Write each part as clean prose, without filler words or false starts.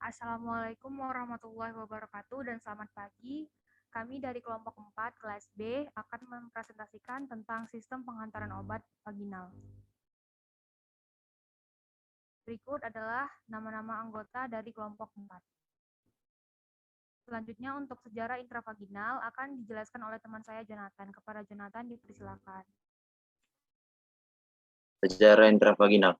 Assalamualaikum warahmatullahi wabarakatuh dan selamat pagi. Kami dari kelompok 4 kelas B akan mempresentasikan tentang sistem pengantaran obat vaginal. Berikut adalah nama-nama anggota dari kelompok 4. Selanjutnya untuk sejarah intravaginal akan dijelaskan oleh teman saya Jonathan. Kepada Jonathan dipersilakan. Sejarah intravaginal.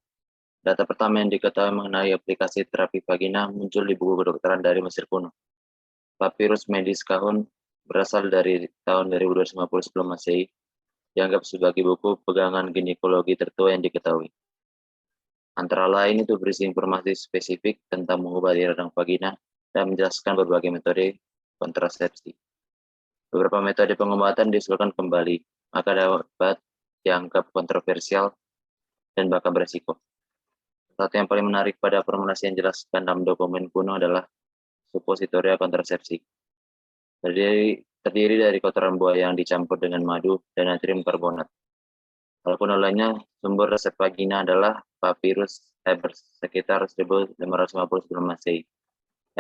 Data pertama yang diketahui mengenai aplikasi terapi vagina muncul di buku kedokteran dari Mesir kuno. Papyrus Medis Kahun berasal dari tahun 2250 sebelum Masehi, dianggap sebagai buku pegangan ginekologi tertua yang diketahui. Antara lain itu berisi informasi spesifik tentang mengobati radang vagina dan menjelaskan berbagai metode kontrasepsi. Beberapa metode pengobatan diusulkan kembali, maka dapat dianggap kontroversial dan bahkan beresiko. Satu yang paling menarik pada formulasi yang dijelaskan dalam dokumen kuno adalah suppositoria kontrasepsi. Terdiri dari kotoran buaya yang dicampur dengan madu dan natrium karbonat. Walaupun lainnya, sumber resep vagina adalah Papyrus Ebers sekitar 1550 sebelum Masehi,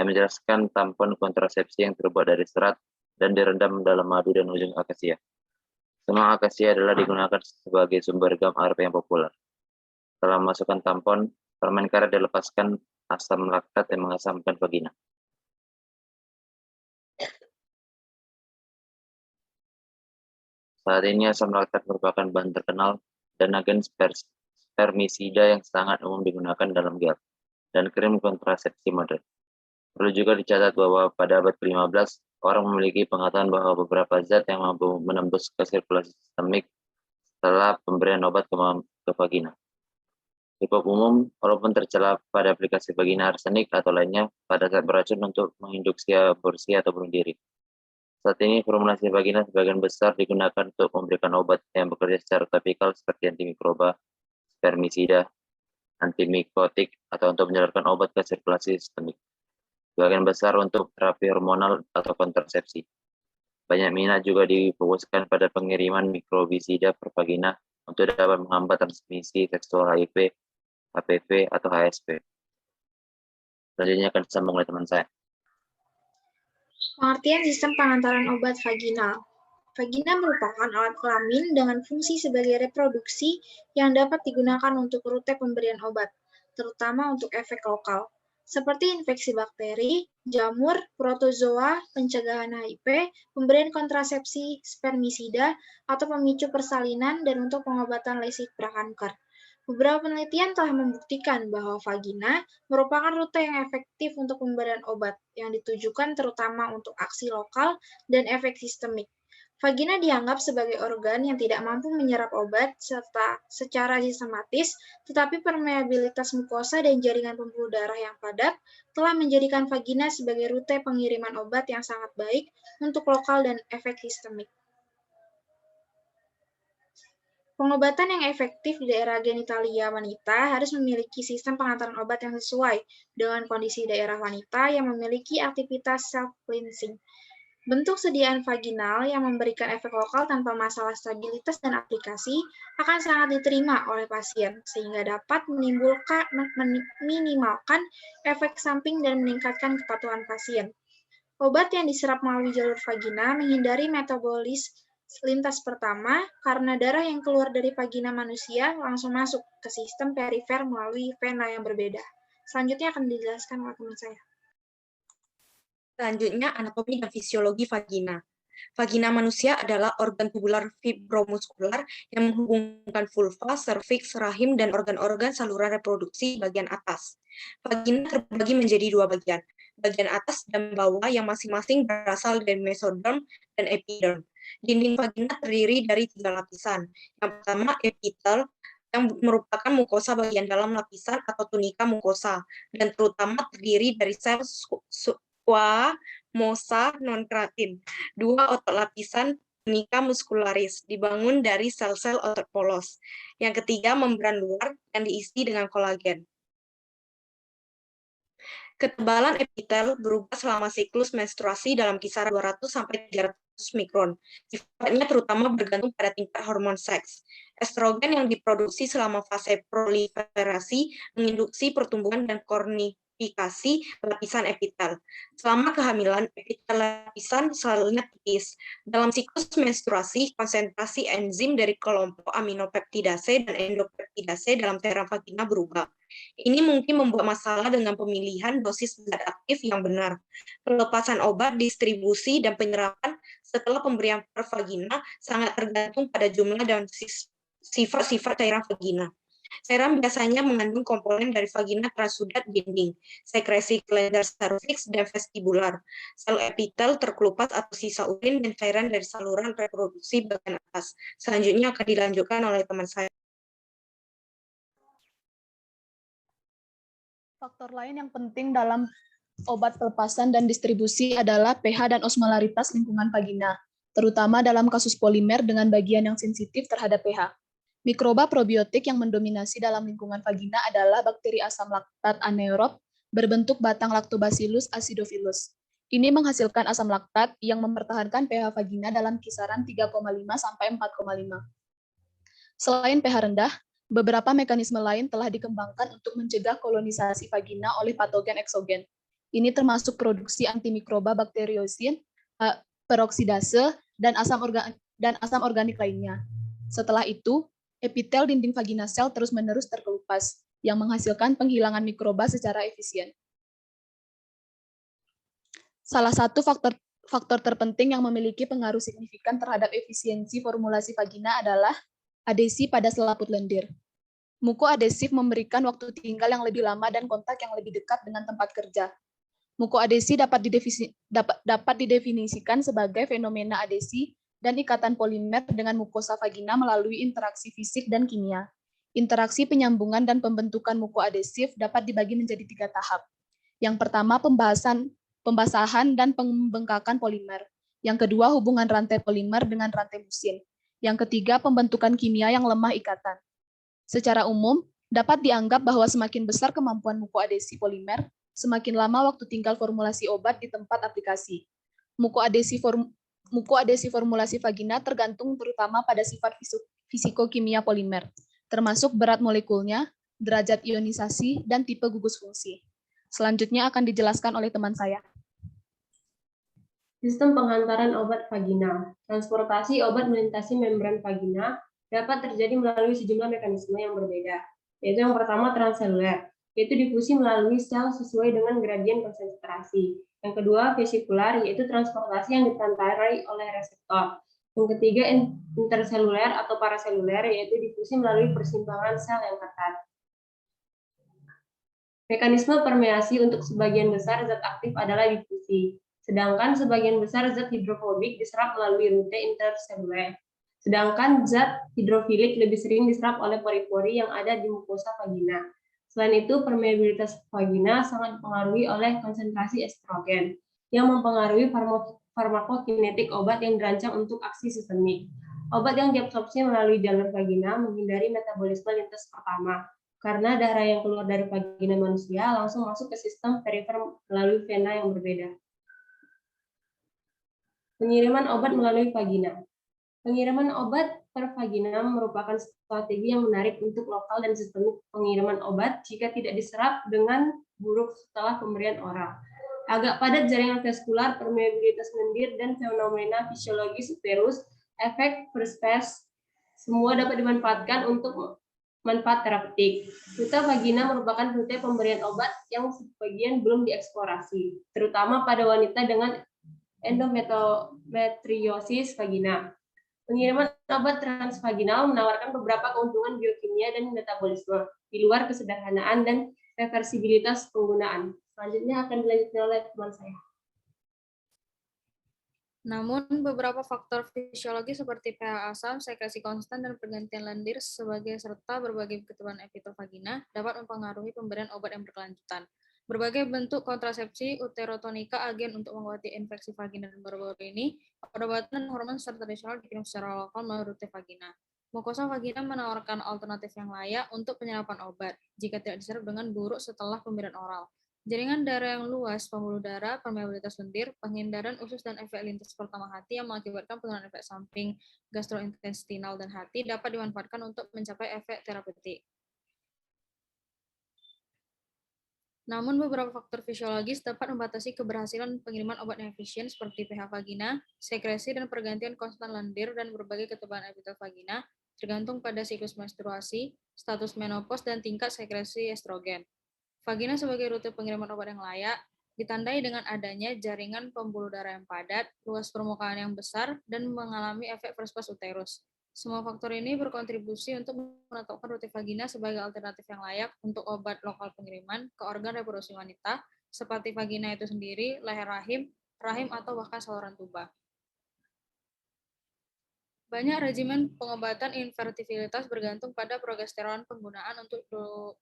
yang menjelaskan tampon kontrasepsi yang terbuat dari serat dan direndam dalam madu dan ujung akasia. Semua akasia adalah digunakan sebagai sumber gam ARP yang populer. Setelah memasukkan tampon, permen karet dilepaskan asam laktat yang mengasamkan vagina. Saat ini asam laktat merupakan bahan terkenal dan agen spermisida yang sangat umum digunakan dalam gel dan krim kontrasepsi modern. Perlu juga dicatat bahwa pada abad ke-15, orang memiliki pengetahuan bahwa beberapa zat yang mampu menembus ke sirkulasi sistemik setelah pemberian obat ke vagina. Cukup umum, walaupun tercela pada aplikasi vagina arsenik atau lainnya pada saat beracun untuk menginduksi aborsi atau bunuh diri. Saat ini, formulasi vagina sebagian besar digunakan untuk memberikan obat yang bekerja secara topikal seperti antimikroba, spermisida, antimikotik, atau untuk menyalurkan obat ke sirkulasi sistemik. Sebagian besar untuk terapi hormonal atau kontrasepsi. Banyak minat juga difokuskan pada pengiriman mikrobisida per vagina untuk dapat menghambat transmisi seksual HIV, HPV, atau HSV. Selanjutnya akan disambung oleh teman saya. Pengertian sistem pengantaran obat vaginal. Vagina merupakan alat kelamin dengan fungsi sebagai reproduksi yang dapat digunakan untuk rute pemberian obat, terutama untuk efek lokal, seperti infeksi bakteri, jamur, protozoa, pencegahan HIV, pemberian kontrasepsi, spermisida, atau pemicu persalinan, dan untuk pengobatan lesi prakanker. Beberapa penelitian telah membuktikan bahwa vagina merupakan rute yang efektif untuk pemberian obat, yang ditujukan terutama untuk aksi lokal dan efek sistemik. Vagina dianggap sebagai organ yang tidak mampu menyerap obat secara sistematis, tetapi permeabilitas mukosa dan jaringan pembuluh darah yang padat telah menjadikan vagina sebagai rute pengiriman obat yang sangat baik untuk lokal dan efek sistemik. Pengobatan yang efektif di daerah genitalia wanita harus memiliki sistem pengantaran obat yang sesuai dengan kondisi daerah wanita yang memiliki aktivitas self-cleansing. Bentuk sediaan vaginal yang memberikan efek lokal tanpa masalah stabilitas dan aplikasi akan sangat diterima oleh pasien, sehingga dapat minimalkan efek samping dan meningkatkan kepatuhan pasien. Obat yang diserap melalui jalur vagina menghindari metabolis lintas pertama karena darah yang keluar dari vagina manusia langsung masuk ke sistem perifer melalui vena yang berbeda. Selanjutnya akan dijelaskan oleh teman saya. Selanjutnya, anatomi dan fisiologi vagina. Vagina manusia adalah organ tubular fibromuskular yang menghubungkan vulva, serviks, rahim, dan organ-organ saluran reproduksi bagian atas. Vagina terbagi menjadi dua bagian atas dan bawah yang masing-masing berasal dari mesoderm dan epiderm. Dinding vagina terdiri dari 3 lapisan. Yang pertama, epitel, yang merupakan mukosa bagian dalam lapisan atau tunika mukosa, dan terutama terdiri dari sel squamosa non-keratin. 2 otot lapisan tunika muscularis, dibangun dari sel-sel otot polos. Yang ketiga, membran luar yang diisi dengan kolagen. Ketebalan epitel berubah selama siklus menstruasi dalam kisaran 200 sampai 300 mikron. Sifatnya terutama bergantung pada tingkat hormon seks. Estrogen yang diproduksi selama fase proliferasi menginduksi pertumbuhan dan modifikasi lapisan epitel. Selama kehamilan, epitel lapisan selnya tipis. Dalam siklus menstruasi, konsentrasi enzim dari kelompok aminopeptidase dan endopeptidase dalam cairan vagina berubah. Ini mungkin membuat masalah dengan pemilihan dosis zat aktif yang benar. Pelepasan obat, distribusi, dan penyerapan setelah pemberian per vagina sangat tergantung pada jumlah dan sifat-sifat cairan vagina. Cairan biasanya mengandung komponen dari vagina transudat binding, sekresi kelendar serviks dan vestibular, sel epitel terkelupas atau sisa urin, dan cairan dari saluran reproduksi bagian atas. Selanjutnya akan dilanjutkan oleh teman saya. Faktor lain yang penting dalam obat pelepasan dan distribusi adalah pH dan osmolaritas lingkungan vagina, terutama dalam kasus polimer dengan bagian yang sensitif terhadap pH. Mikroba probiotik yang mendominasi dalam lingkungan vagina adalah bakteri asam laktat anaerob berbentuk batang Lactobacillus acidophilus. Ini menghasilkan asam laktat yang mempertahankan pH vagina dalam kisaran 3,5 sampai 4,5. Selain pH rendah, beberapa mekanisme lain telah dikembangkan untuk mencegah kolonisasi vagina oleh patogen eksogen. Ini termasuk produksi antimikroba bakteriosin, peroksidase, dan asam organik lainnya. Setelah itu, epitel dinding vagina sel terus-menerus terkelupas, yang menghasilkan penghilangan mikroba secara efisien. Salah satu faktor terpenting yang memiliki pengaruh signifikan terhadap efisiensi formulasi vagina adalah adesi pada selaput lendir. Mukoadesif memberikan waktu tinggal yang lebih lama dan kontak yang lebih dekat dengan tempat kerja. Mukoadesi dapat didefinisikan sebagai fenomena adesi dan ikatan polimer dengan mukosa vagina melalui interaksi fisik dan kimia. Interaksi penyambungan dan pembentukan mukoadesif dapat dibagi menjadi 3 tahap. Yang pertama, pembasahan dan pembengkakan polimer. Yang kedua, hubungan rantai polimer dengan rantai musin. Yang ketiga, pembentukan kimia yang lemah ikatan. Secara umum, dapat dianggap bahwa semakin besar kemampuan mukoadesi polimer, semakin lama waktu tinggal formulasi obat di tempat aplikasi. Mukoadesi formulasi vagina tergantung terutama pada sifat fisikokimia polimer, termasuk berat molekulnya, derajat ionisasi, dan tipe gugus fungsi. Selanjutnya akan dijelaskan oleh teman saya. Sistem penghantaran obat vagina. Transportasi obat melintasi membran vagina dapat terjadi melalui sejumlah mekanisme yang berbeda, yaitu yang pertama transseluler, yaitu difusi melalui sel sesuai dengan gradien konsentrasi. Yang kedua vesikular, yaitu transportasi yang dipantarai oleh reseptor. Yang ketiga interseluler atau paraseluler, yaitu difusi melalui persimpangan sel yang ketat. Mekanisme permeasi untuk sebagian besar zat aktif adalah difusi, sedangkan sebagian besar zat hidrofobik diserap melalui rute interseluler. Sedangkan zat hidrofilik lebih sering diserap oleh pori-pori yang ada di mukosa vagina. Selain itu, permeabilitas vagina sangat dipengaruhi oleh konsentrasi estrogen, yang mempengaruhi farmakokinetik obat yang dirancang untuk aksi sistemik. Obat yang diabsorpsi melalui jalur vagina menghindari metabolisme lintas pertama, karena darah yang keluar dari vagina manusia langsung masuk ke sistem perifer melalui vena yang berbeda. Pengiriman obat melalui vagina. Pengiriman obat per vagina merupakan strategi yang menarik untuk lokal dan sistemik pengiriman obat jika tidak diserap dengan buruk setelah pemberian oral. Agak padat jaringan vaskular, permeabilitas lendir, dan fenomena fisiologis uterus, efek first pass, semua dapat dimanfaatkan untuk manfaat terapeutik. Rute vagina merupakan rute pemberian obat yang sebagian belum dieksplorasi, terutama pada wanita dengan endometriosis vagina. Pengiriman obat transvaginal menawarkan beberapa keuntungan biokimia dan metabolisme di luar kesederhanaan dan reversibilitas penggunaan. Selanjutnya akan dilanjutkan oleh teman saya. Namun, beberapa faktor fisiologi seperti pH asam, sekresi konstan, dan pergantian lendir serta berbagai keturunan epitel vagina dapat mempengaruhi pemberian obat yang berkelanjutan. Berbagai bentuk kontrasepsi, uterotonika, agen untuk mengobati infeksi vagina dan baru-baru ini, obat-obatan hormon secara tradisional dikirim secara lokal melalui rute vagina. Mukosa vagina menawarkan alternatif yang layak untuk penyerapan obat jika tidak diserap dengan buruk setelah pemberian oral. Jaringan darah yang luas, pembuluh darah, permeabilitas lendir, penghindaran usus, dan efek lintas pertama hati yang mengakibatkan penurunan efek samping gastrointestinal dan hati dapat dimanfaatkan untuk mencapai efek terapeutik. Namun beberapa faktor fisiologis dapat membatasi keberhasilan pengiriman obat yang efisien seperti pH vagina, sekresi dan pergantian konstan lendir dan berbagai ketebalan epitel vagina, tergantung pada siklus menstruasi, status menopause, dan tingkat sekresi estrogen. Vagina sebagai rute pengiriman obat yang layak ditandai dengan adanya jaringan pembuluh darah yang padat, luas permukaan yang besar, dan mengalami efek first pass uterus. Semua faktor ini berkontribusi untuk menetapkan rute vagina sebagai alternatif yang layak untuk obat lokal pengiriman ke organ reproduksi wanita, seperti vagina itu sendiri, leher rahim, rahim, atau bahkan saluran tuba. Banyak regimen pengobatan infertilitas bergantung pada progesteron penggunaan untuk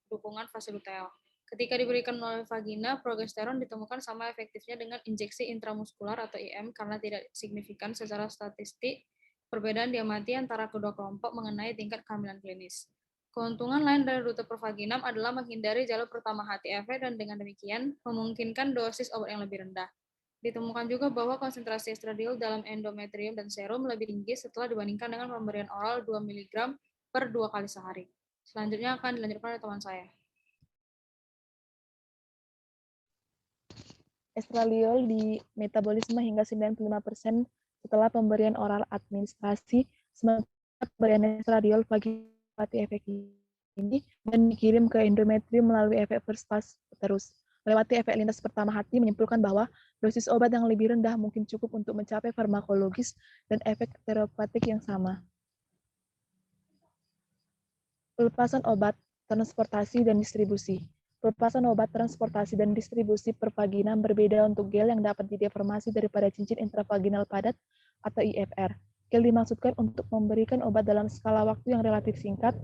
dukungan fase luteal. Ketika diberikan melalui vagina, progesteron ditemukan sama efektifnya dengan injeksi intramuskular atau IM karena tidak signifikan secara statistik perbedaan diamati antara kedua kelompok mengenai tingkat kehamilan klinis. Keuntungan lain dari rute pervaginam adalah menghindari jalur pertama HTV dan dengan demikian memungkinkan dosis obat yang lebih rendah. Ditemukan juga bahwa konsentrasi estradiol dalam endometrium dan serum lebih tinggi setelah dibandingkan dengan pemberian oral 2 mg per 2 kali sehari. Selanjutnya akan dilanjutkan oleh teman saya. Estradiol di metabolisme hingga 95% setelah pemberian oral administrasi, sementara pemberian estradiol pagi efek ini dan dikirim ke endometrium melalui efek first pass uterus. Melewati efek lintas pertama hati menyimpulkan bahwa dosis obat yang lebih rendah mungkin cukup untuk mencapai farmakologis dan efek terapeutik yang sama. Pelepasan obat, transportasi, dan distribusi. Pelepasan obat, transportasi, dan distribusi per vagina berbeda untuk gel yang dapat dideformasi daripada cincin intravaginal padat atau IFR. Gel dimaksudkan untuk memberikan obat dalam skala waktu yang relatif singkat,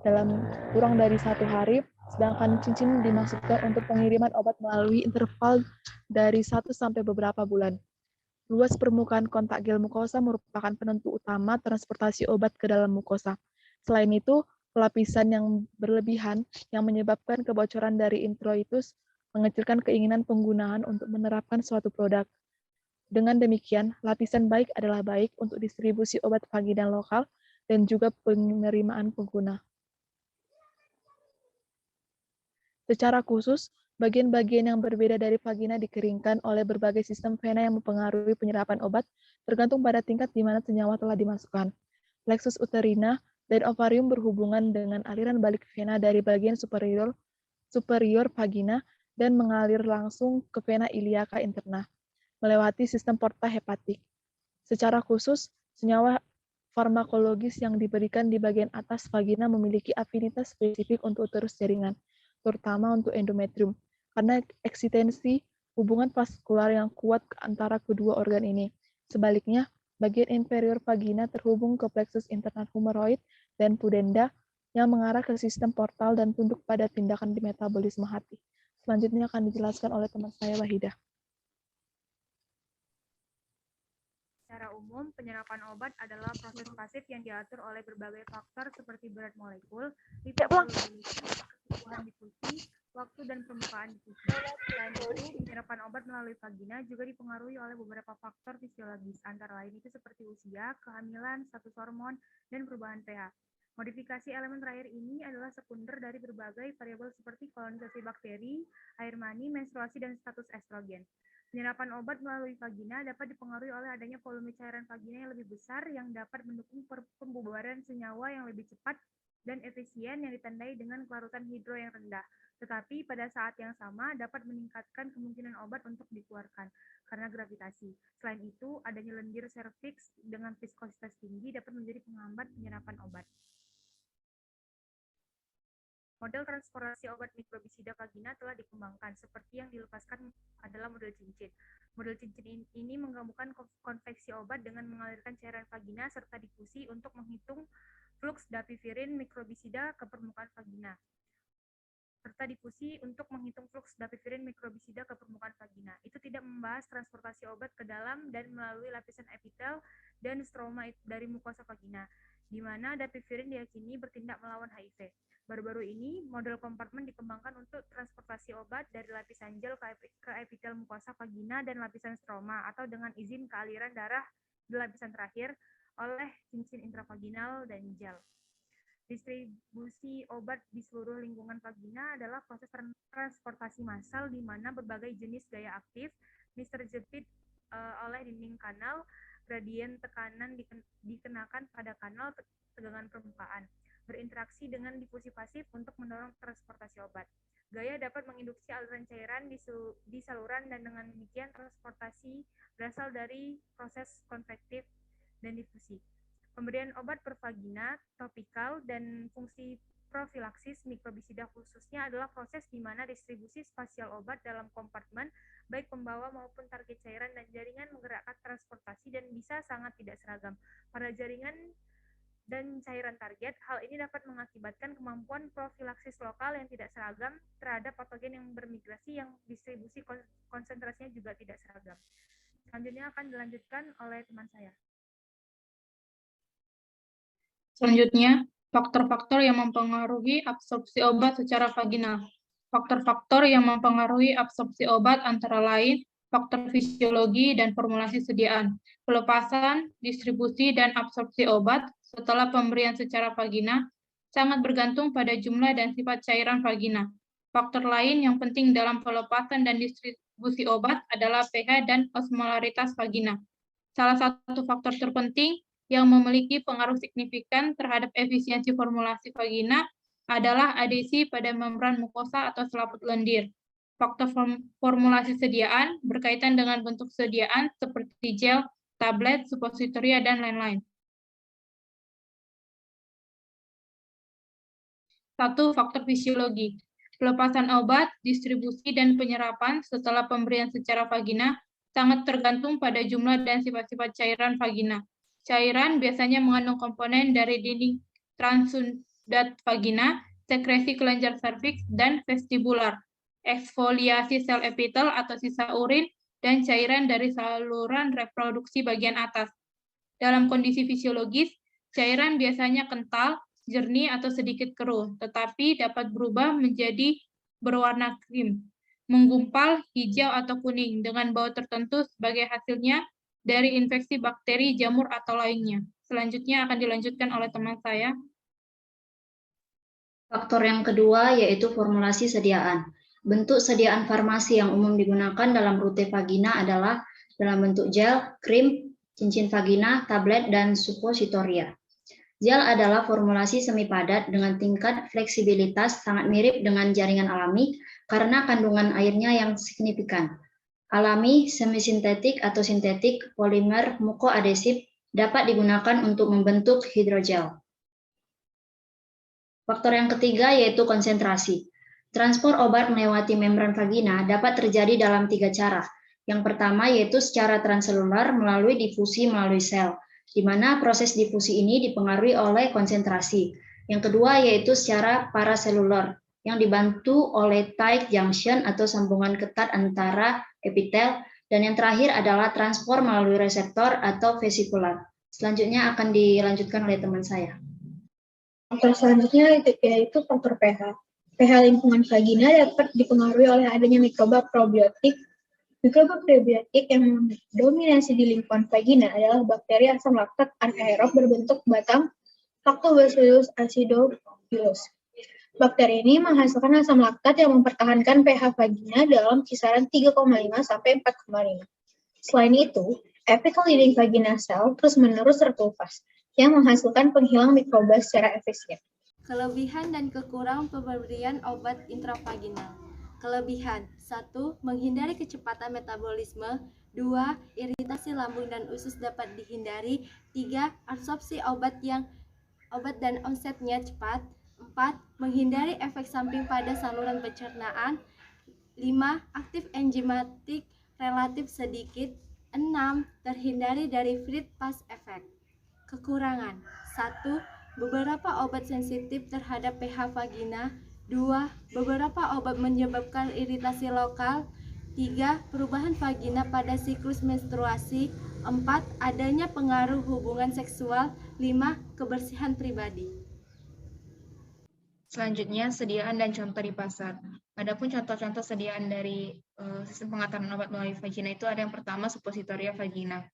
dalam kurang dari 1 hari, sedangkan cincin dimaksudkan untuk pengiriman obat melalui interval dari 1 sampai beberapa bulan. Luas permukaan kontak gel mukosa merupakan penentu utama transportasi obat ke dalam mukosa. Selain itu, pelapisan yang berlebihan yang menyebabkan kebocoran dari introitus mengecilkan keinginan penggunaan untuk menerapkan suatu produk. Dengan demikian, lapisan baik adalah baik untuk distribusi obat vaginal lokal dan juga penerimaan pengguna. Secara khusus, bagian-bagian yang berbeda dari vagina dikeringkan oleh berbagai sistem vena yang mempengaruhi penyerapan obat tergantung pada tingkat di mana senyawa telah dimasukkan. Plexus uterina dan ovarium berhubungan dengan aliran balik vena dari bagian superior vagina dan mengalir langsung ke vena iliaca interna, melewati sistem porta hepatik. Secara khusus, senyawa farmakologis yang diberikan di bagian atas vagina memiliki afinitas spesifik untuk uterus jaringan, terutama untuk endometrium, karena eksistensi hubungan vaskular yang kuat antara kedua organ ini. Sebaliknya, bagian inferior vagina terhubung ke plexus internal humeroid dan pudenda yang mengarah ke sistem portal dan tunduk pada tindakan di metabolisme hati. Selanjutnya akan dijelaskan oleh teman saya, Wahidah. Secara umum, penyerapan obat adalah proses pasif yang diatur oleh berbagai faktor seperti berat molekul, lipopolubilitas, kebutuhan difusi, waktu dan permukaan difusi. Selain itu, penyerapan obat melalui vagina juga dipengaruhi oleh beberapa faktor fisiologis, antara lain itu seperti usia, kehamilan, status hormon, dan perubahan pH. Modifikasi elemen terakhir ini adalah sekunder dari berbagai variabel seperti kolonisasi bakteri, air mani, menstruasi, dan status estrogen. Penyerapan obat melalui vagina dapat dipengaruhi oleh adanya volume cairan vagina yang lebih besar yang dapat mendukung pembubaran senyawa yang lebih cepat dan efisien yang ditandai dengan kelarutan hidro yang rendah. Tetapi pada saat yang sama dapat meningkatkan kemungkinan obat untuk dikeluarkan karena gravitasi. Selain itu, adanya lendir serviks dengan viskositas tinggi dapat menjadi penghambat penyerapan obat. Model transportasi obat mikrobisida vagina telah dikembangkan, seperti yang dilepaskan adalah model cincin. Model cincin ini menggabungkan konveksi obat dengan mengalirkan cairan vagina serta difusi untuk menghitung fluks dapivirin mikrobisida ke permukaan vagina. Itu tidak membahas transportasi obat ke dalam dan melalui lapisan epitel dan stroma dari mukosa vagina, di mana dapivirin diyakini bertindak melawan HIV. Baru-baru ini, model kompartmen dikembangkan untuk transportasi obat dari lapisan gel ke epitel mukosa vagina dan lapisan stroma, atau dengan izin kealiran darah di lapisan terakhir oleh cincin intravaginal dan gel. Distribusi obat di seluruh lingkungan vagina adalah proses transportasi massal di mana berbagai jenis gaya aktif terjepit oleh dinding kanal, gradien tekanan dikenakan pada kanal tegangan permukaan, berinteraksi dengan difusi pasif untuk mendorong transportasi obat. Gaya dapat menginduksi aliran cairan di saluran dan dengan demikian transportasi berasal dari proses konvektif dan difusi. Pemberian obat per vagina, topikal, dan fungsi profilaksis mikrobisida khususnya adalah proses di mana distribusi spasial obat dalam kompartemen, baik pembawa maupun target cairan dan jaringan menggerakkan transportasi dan bisa sangat tidak seragam. Pada jaringan dan cairan target, hal ini dapat mengakibatkan kemampuan profilaksis lokal yang tidak seragam terhadap patogen yang bermigrasi yang distribusi konsentrasinya juga tidak seragam. Selanjutnya akan dilanjutkan oleh teman saya. Selanjutnya, faktor-faktor yang mempengaruhi absorpsi obat secara vaginal. Faktor-faktor yang mempengaruhi absorpsi obat antara lain faktor fisiologi dan formulasi sediaan, pelepasan, distribusi, dan absorpsi obat setelah pemberian secara vagina sangat bergantung pada jumlah dan sifat cairan vagina. Faktor lain yang penting dalam pelepasan dan distribusi obat adalah pH dan osmolaritas vagina. Salah satu faktor terpenting yang memiliki pengaruh signifikan terhadap efisiensi formulasi vagina adalah adesi pada membran mukosa atau selaput lendir. Faktor formulasi sediaan berkaitan dengan bentuk sediaan seperti gel, tablet, suppositoria, dan lain-lain. 1. Faktor fisiologi. Pelepasan obat, distribusi, dan penyerapan setelah pemberian secara vagina sangat tergantung pada jumlah dan sifat-sifat cairan vagina. Cairan biasanya mengandung komponen dari dinding transundat vagina, sekresi kelenjar serviks, dan vestibular, eksfoliasi sel epitel atau sisa urin, dan cairan dari saluran reproduksi bagian atas. Dalam kondisi fisiologis, cairan biasanya kental, jernih, atau sedikit keruh, tetapi dapat berubah menjadi berwarna krim, menggumpal, hijau, atau kuning, dengan bau tertentu sebagai hasilnya dari infeksi bakteri, jamur, atau lainnya. Selanjutnya akan dilanjutkan oleh teman saya. Faktor yang kedua yaitu formulasi sediaan. Bentuk sediaan farmasi yang umum digunakan dalam rute vagina adalah dalam bentuk gel, krim, cincin vagina, tablet, dan suppositoria. Gel adalah formulasi semi padat dengan tingkat fleksibilitas sangat mirip dengan jaringan alami karena kandungan airnya yang signifikan. Alami, semisintetik atau sintetik, polimer, mukoadesif dapat digunakan untuk membentuk hidrogel. Faktor yang ketiga yaitu konsentrasi. Transport obat melewati membran vagina dapat terjadi dalam 3 cara. Yang pertama yaitu secara transselular melalui difusi melalui sel, di mana proses difusi ini dipengaruhi oleh konsentrasi. Yang kedua yaitu secara paraselular, yang dibantu oleh tight junction atau sambungan ketat antara epitel, dan yang terakhir adalah transport melalui reseptor atau vesikular. Selanjutnya akan dilanjutkan oleh teman saya. Faktor selanjutnya yaitu faktor pH. pH lingkungan vagina dapat dipengaruhi oleh adanya mikroba probiotik. Mikroba probiotik yang mendominasi di lingkungan vagina adalah bakteri asam laktat anaerob berbentuk batang Lactobacillus acidophilus. Bakteri ini menghasilkan asam laktat yang mempertahankan pH vagina dalam kisaran 3,5 sampai 4,5. Selain itu, apical dinding vagina sel terus-menerus terkelupas, yang menghasilkan penghilang mikroba secara efisien. Kelebihan dan kekurangan pemberian obat intravaginal. Kelebihan: 1. Menghindari kecepatan metabolisme. 2. Iritasi lambung dan usus dapat dihindari. 3. Absorpsi obat dan onsetnya cepat. 4. Menghindari efek samping pada saluran pencernaan. 5. Aktif enzimatik relatif sedikit. 6. Terhindari dari fruit pass effect. Kekurangan: 1. Beberapa obat sensitif terhadap pH vagina. 2. Beberapa obat menyebabkan iritasi lokal. 3. Perubahan vagina pada siklus menstruasi. 4. Adanya pengaruh hubungan seksual. 5. Kebersihan pribadi. Selanjutnya, sediaan dan contoh di pasar. Adapun contoh-contoh sediaan dari sistem pengaturan obat melalui vagina itu ada yang pertama suppositoria vagina.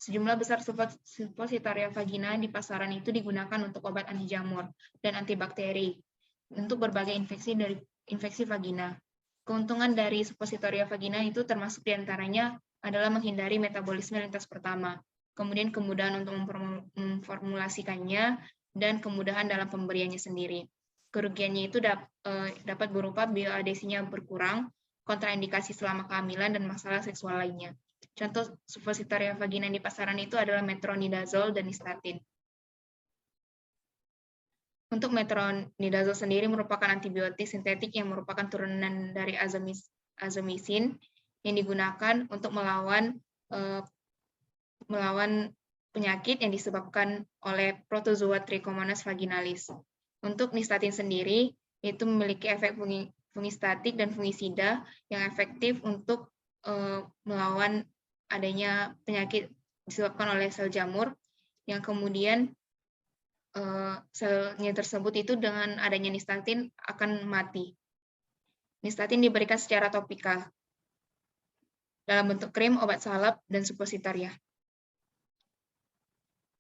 Sejumlah besar suppositoria vagina di pasaran itu digunakan untuk obat anti jamur dan antibakteri untuk berbagai infeksi vagina. Keuntungan dari suppositoria vagina itu termasuk diantaranya adalah menghindari metabolisme lintas pertama, kemudian kemudahan untuk memformulasikannya, dan kemudahan dalam pemberiannya sendiri. Kerugiannya itu dapat berupa bioadesinya berkurang, kontraindikasi selama kehamilan, dan masalah seksual lainnya. Contoh suppositoria vagina di pasaran itu adalah metronidazole dan nystatin. Untuk metronidazole sendiri merupakan antibiotik sintetik yang merupakan turunan dari azomycin yang digunakan untuk melawan penyakit yang disebabkan oleh protozoa Trichomonas vaginalis. Untuk nystatin sendiri itu memiliki efek fungistatik dan fungisida yang efektif untuk melawan adanya penyakit disebabkan oleh sel jamur yang kemudian selnya tersebut itu dengan adanya nystatin akan mati. Nystatin diberikan secara topikal dalam bentuk krim, obat salep, dan suppositoria.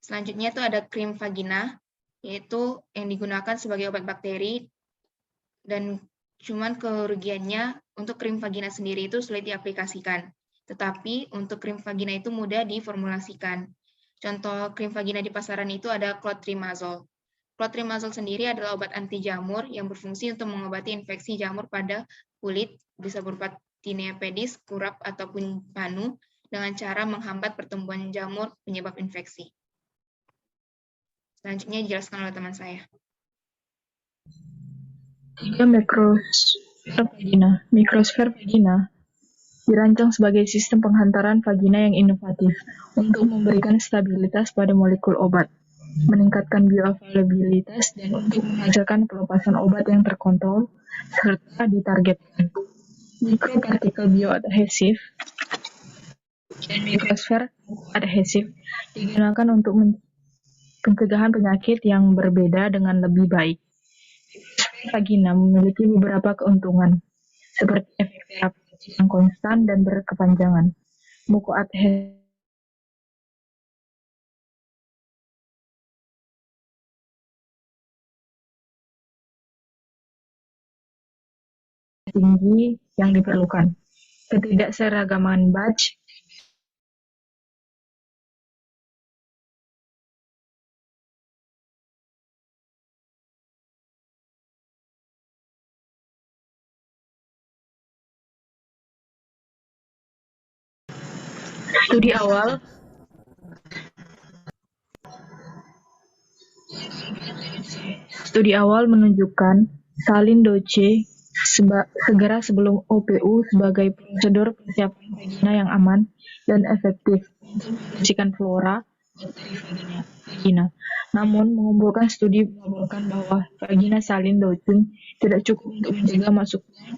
Selanjutnya itu ada krim vagina, yaitu yang digunakan sebagai obat bakteri, dan cuman kerugiannya untuk krim vagina sendiri itu sulit diaplikasikan. Tetapi untuk krim vagina itu mudah diformulasikan. Contoh krim vagina di pasaran itu ada clotrimazole. Clotrimazole sendiri adalah obat anti jamur yang berfungsi untuk mengobati infeksi jamur pada kulit, bisa berupa tinea pedis, kurap, ataupun panu, dengan cara menghambat pertumbuhan jamur penyebab infeksi. Selanjutnya dijelaskan oleh teman saya. 3. Mikrosfer vagina dirancang sebagai sistem penghantaran vagina yang inovatif untuk memberikan stabilitas pada molekul obat, meningkatkan bioavailabilitas, dan untuk menghasilkan pelepasan obat yang terkontrol serta ditargetkan. Mikropartikel bioadhesif dan mikrosfer adhesif digunakan untuk pencegahan penyakit yang berbeda dengan lebih baik. Vagina memiliki beberapa keuntungan, seperti efek terapi yang konstan dan berkepanjangan. Mukoadhesif tinggi yang diperlukan. Ketidakseragaman batch Studi awal menunjukkan salin doce segera sebelum OPU sebagai prosedur persiapan vagina yang aman dan efektif untuk membersihkan flora bakteri vagina. Namun, mengumpulkan studi melaporkan bahwa vagina salin docing tidak cukup untuk mencegah masuknya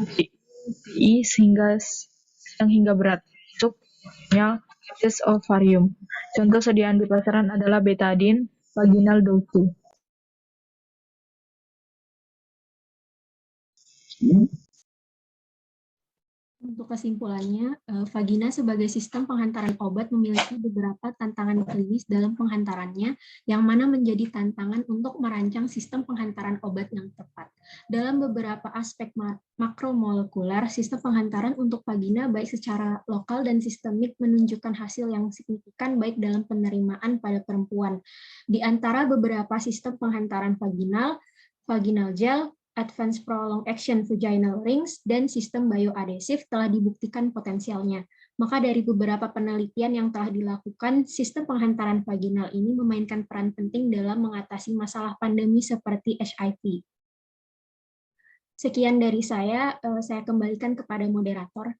OPI sedang hingga berat, masuk sepsis ovarium. Contoh sediaan di pasaran adalah betadine vaginal doce. Untuk kesimpulannya, vagina sebagai sistem penghantaran obat memiliki beberapa tantangan klinis dalam penghantarannya, yang mana menjadi tantangan untuk merancang sistem penghantaran obat yang tepat. Dalam beberapa aspek makromolekuler, sistem penghantaran untuk vagina baik secara lokal dan sistemik menunjukkan hasil yang signifikan baik dalam penerimaan pada perempuan. Di antara beberapa sistem penghantaran vaginal gel, Advanced Prolonged Action Vaginal Rings, dan sistem bioadesif telah dibuktikan potensialnya. Maka dari beberapa penelitian yang telah dilakukan, sistem penghantaran vaginal ini memainkan peran penting dalam mengatasi masalah pandemi seperti HIV. Sekian dari saya kembalikan kepada moderator.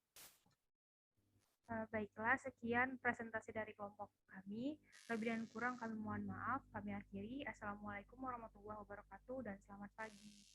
Baiklah, sekian presentasi dari kelompok kami. Lebih dan kurang kami mohon maaf. Kami akhiri. Assalamualaikum warahmatullahi wabarakatuh dan selamat pagi.